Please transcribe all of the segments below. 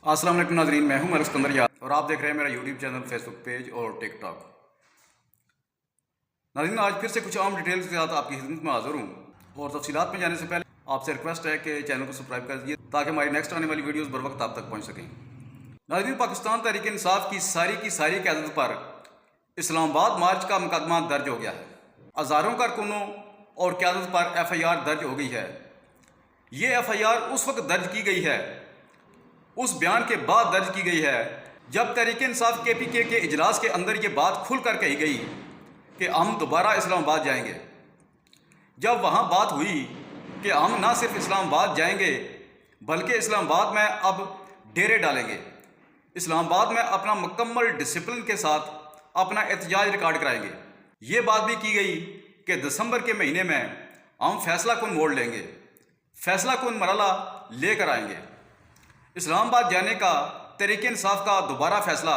अस्सलाम वालेकुम नाज़रीन, मैं हूं मलिक यार और आप देख रहे हैं मेरा यूट्यूब चैनल, फेसबुक पेज और टिकटॉक। नाज़रीन, आज फिर से कुछ आम डिटेल्स के साथ आपकी खिदमत में हाज़िर हूं और तफसीलात में जाने से पहले आपसे रिक्वेस्ट है कि चैनल को सब्सक्राइब कर दीजिए ताकि हमारी नेक्स्ट आने वाली वीडियोज़ बर वक्त आप तक पहुँच सकें। नाज़रीन, पाकिस्तान तहरीक इंसाफ की सारी क़यादत पर इस्लामाबाद मार्च का मुकदमा दर्ज हो गया है। हज़ारों कारकुनों और क़यादत पर FIR दर्ज हो गई है। ये FIR उस वक्त दर्ज की गई है, उस बयान के बाद दर्ज की गई है जब तहरीक इंसाफ KPK के इजलास के अंदर ये बात खुलकर कही गई कि हम दोबारा इस्लामाबाद जाएंगे। जब वहाँ बात हुई कि हम ना सिर्फ इस्लामाबाद जाएंगे बल्कि इस्लामाबाद में अब डेरे डालेंगे, इस्लामाबाद में अपना मुकम्मल डिसिप्लिन के साथ अपना एहतजाज रिकॉर्ड कराएंगे। ये बात भी की गई कि दिसंबर के महीने में हम फैसला कुन मोड़ लेंगे, फैसला कुन मरला लेकर आएंगे। इस्लामाबाद जाने का तहरीक इंसाफ का दोबारा फैसला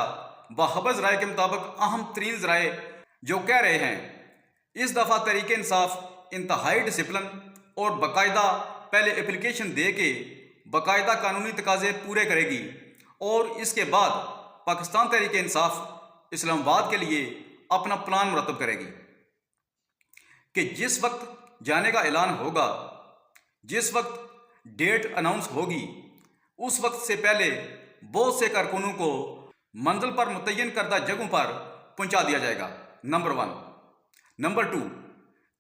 बहबज़ राय के मुताबिक अहम तरीन ज़राए जो कह रहे हैं, इस दफ़ा तहरीक इंसाफ इंतहाई डिसिप्लिन और बाकायदा पहले एप्लीकेशन दे के बाकायदा कानूनी तकाज़े पूरे करेगी और इसके बाद पाकिस्तान तहरीक इंसाफ इस्लामाबाद के लिए अपना प्लान मुरतब करेगी कि जिस वक्त जाने का ऐलान होगा, जिस वक्त डेट अनाउंस होगी, उस वक्त से पहले बहुत से कारकुनों को मंजिल पर मुतय्यन करदा जगहों पर पहुंचा दिया जाएगा। नंबर 1। नंबर 2,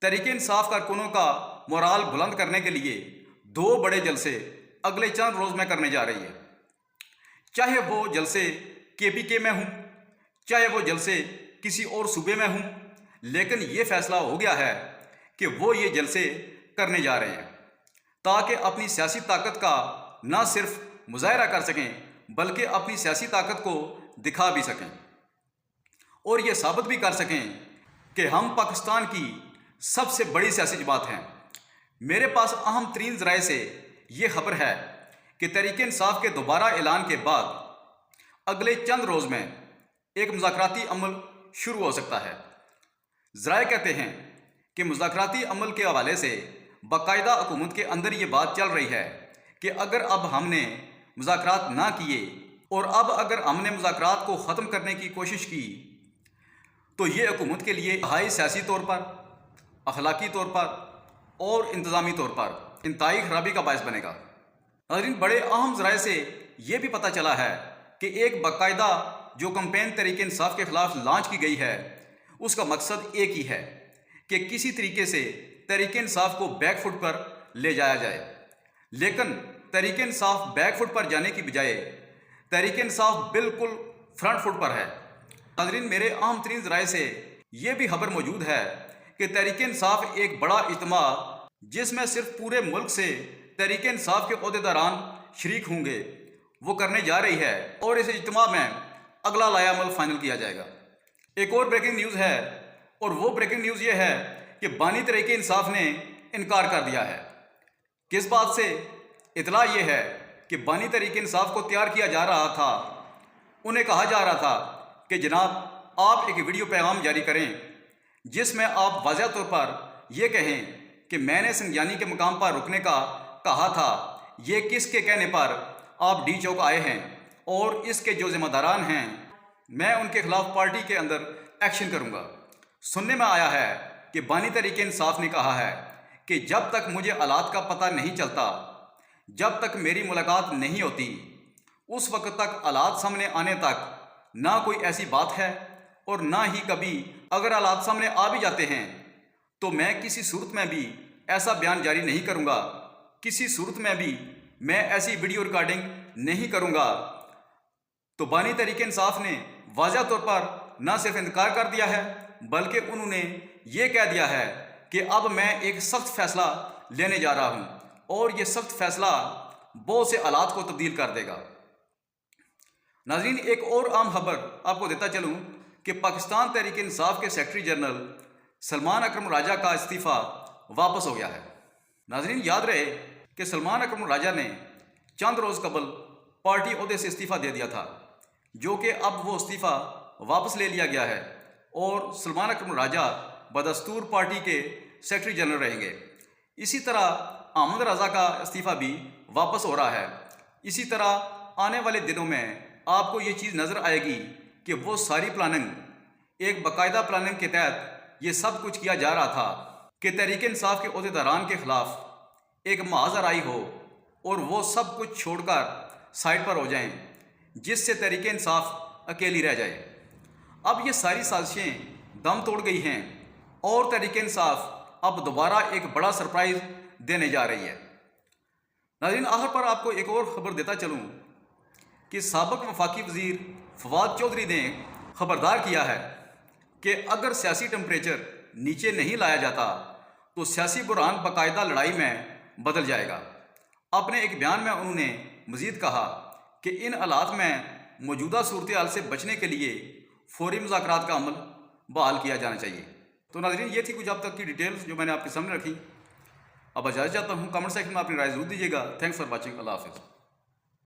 तहरीक इंसाफ कारकुनों का मोराल बुलंद करने के लिए 2 बड़े जलसे अगले चंद रोज़ में करने जा रही है। चाहे वो जलसे KPK में हूँ, चाहे वो जलसे किसी और सूबे में हूँ, लेकिन ये फैसला हो गया है कि वो ये जलसे करने जा रहे हैं ताकि अपनी सियासी ताकत का ना सिर्फ मुजाहरा कर सकें बल्कि अपनी सियासी ताकत को दिखा भी सकें और ये साबित भी कर सकें कि हम पाकिस्तान की सबसे बड़ी सियासी जमात हैं। मेरे पास अहम तरीन ज़राए से ये खबर है कि तहरीक इंसाफ के दोबारा ऐलान के बाद अगले चंद रोज़ में एक मुज़ाकराती अमल शुरू हो सकता है। ज़राए कहते हैं कि मुज़ाकराती अमल के हवाले से बाकायदा हुकूमत के अंदर ये बात चल रही है कि अगर अब हमने मुज़ाकरात ना किए और अब अगर हमने मुज़ाकरात को ख़त्म करने की कोशिश की तो ये हुकूमत के लिए हाई सियासी तौर पर, अखलाकी तौर पर और इंतज़ामी तौर पर इंतहाई खराबी का बायस बनेगा। नाज़रीन, बड़े अहम ज़राए से ये भी पता चला है कि एक बाकायदा जो कैंपेन तहरीक इंसाफ के ख़िलाफ़ लॉन्च की गई है उसका मकसद एक ही है कि किसी तरीके से तहरीक इंसाफ को बैक फुट पर ले जाया जाए। लेकिन तहरीक इंसाफ बैक फुट पर जाने की बजाय तहरीक इंसाफ बिल्कुल फ्रंट फुट पर है। नाज़रीन, मेरे अहम तरीन ज़राए से ये भी खबर मौजूद है कि तहरीक इंसाफ एक बड़ा इज्तिमा जिसमें सिर्फ पूरे मुल्क से तहरीक इंसाफ के ओहदेदारान शरीक होंगे वो करने जा रही है और इस इज्तिमा में अगला लायामल फाइनल किया जाएगा। एक और ब्रेकिंग न्यूज़ है और वो ब्रेकिंग न्यूज़ ये है कि बानी तहरीक इंसाफ ने इनकार कर दिया है। किस बात से? इतला ये है कि बानी तहरीक इंसाफ को तैयार किया जा रहा था, उन्हें कहा जा रहा था कि जनाब आप एक वीडियो पैगाम जारी करें जिसमें आप वाज़ह तौर पर यह कहें कि मैंने संज्ञानी के मुकाम पर रुकने का कहा था, ये किसके कहने पर आप D चौक आए हैं और इसके जो जिम्मेदारान हैं मैं उनके खिलाफ पार्टी के अंदर एक्शन करूंगा। सुनने में आया है कि बानी तहरीक इंसाफ ने कहा है कि जब तक मुझे हालात का पता नहीं चलता, जब तक मेरी मुलाकात नहीं होती, उस वक्त तक हालात सामने आने तक ना कोई ऐसी बात है और ना ही कभी अगर हालात सामने आ भी जाते हैं तो मैं किसी सूरत में भी ऐसा बयान जारी नहीं करूंगा, किसी सूरत में भी मैं ऐसी वीडियो रिकॉर्डिंग नहीं करूंगा। तो बानी तहरीक इंसाफ ने वाज़ह तौर पर ना सिर्फ इनकार कर दिया है बल्कि उन्होंने ये कह दिया है कि अब मैं एक सख्त फैसला लेने जा रहा हूं और ये सख्त फैसला बहुत से हालात को तब्दील कर देगा। नाज़रीन, एक और आम खबर आपको देता चलूं कि पाकिस्तान तहरीक इंसाफ के सेक्रेटरी जनरल सलमान अकरम राजा का इस्तीफ़ा वापस हो गया है। नाज़रीन, याद रहे कि सलमान अकरम राजा ने चंद रोज़ कबल पार्टी ओहदे से इस्तीफ़ा दे दिया था, जो कि अब वो इस्तीफ़ा वापस ले लिया गया है और सलमान अकरम राजा बदस्तूर पार्टी के सेक्रेटरी जनरल रहेंगे। इसी तरह अहमद रज़ा का इस्तीफ़ा भी वापस हो रहा है। इसी तरह آنے والے دنوں میں آپ کو یہ چیز نظر آئے گی کہ وہ ساری پلاننگ، ایک باقاعدہ پلاننگ کے تحت یہ سب کچھ کیا جا رہا تھا کہ تحریک انصاف کے عہدیداران کے خلاف ایک محاذ آرائی ہو اور وہ سب کچھ چھوڑ کر سائڈ پر ہو جائیں، جس سے تحریک انصاف اکیلی رہ جائے۔ اب یہ ساری سازشیں دم توڑ گئی ہیں اور تحریک انصاف اب دوبارہ ایک بڑا سرپرائز دینے جا رہی ہے۔ ناظرین، آخر پر آپ کو ایک اور خبر دیتا چلوں کہ سابق وفاقی وزیر فواد چودھری نے خبردار کیا ہے کہ اگر سیاسی ٹمپریچر نیچے نہیں لایا جاتا تو سیاسی بحران باقاعدہ لڑائی میں بدل جائے گا۔ اپنے ایک بیان میں انہوں نے مزید کہا کہ ان حالات میں موجودہ صورتحال سے بچنے کے لیے فوری مذاکرات کا عمل بحال کیا جانا چاہیے۔ تو ناظرین، یہ تھی کچھ اب تک کی ڈیٹیلز جو میں نے آپ کے سامنے رکھی۔ اب اجازت چاہتا ہوں، کمنٹ سیکشن میں اپنی رائے ضرور دیجیے گا۔ Thanks for watching. اللہ حافظ۔